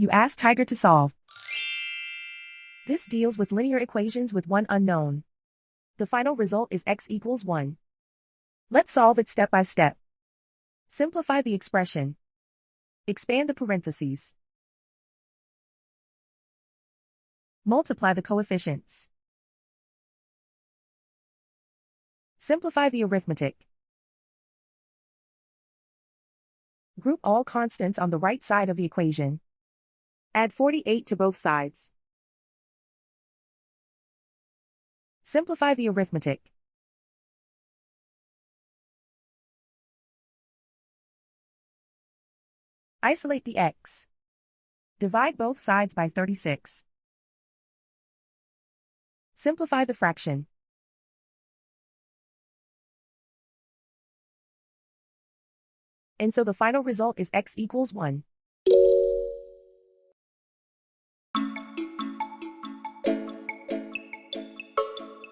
You ask Tiger to solve. This deals with linear equations with one unknown. The final result is x equals 1. Let's solve it step by step. Simplify the expression. Expand the parentheses. Multiply the coefficients. Simplify the arithmetic. Group all constants on the right side of the equation. Add 48 to both sides. Simplify the arithmetic. Isolate the x. Divide both sides by 36. Simplify the fraction. And so the final result is x equals 1.